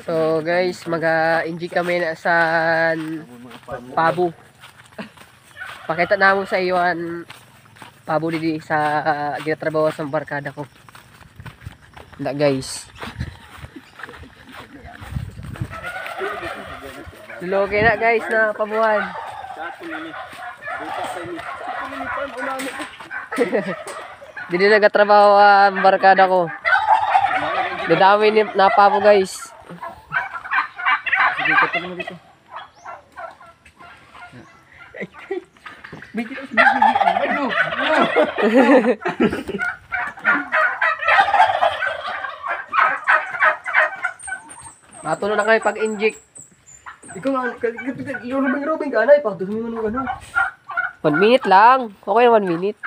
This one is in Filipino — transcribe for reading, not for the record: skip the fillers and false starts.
So guys, mag-inject kami na sa pabo. Pakita na mo sa iyo ang pabo didi sa ginatrabaho sa barkada ko. Na guys. Luloke na guys na pabuhan. Didi nagatrabaho ang barkada ko. Dadami ni na pabo guys. Sige, kata mo dito. Matulo na kayo pag-inject. Ikaw nga, robing ka na, ipagdusmin mo nung ano. 1 minute lang. Okay na 1 minute.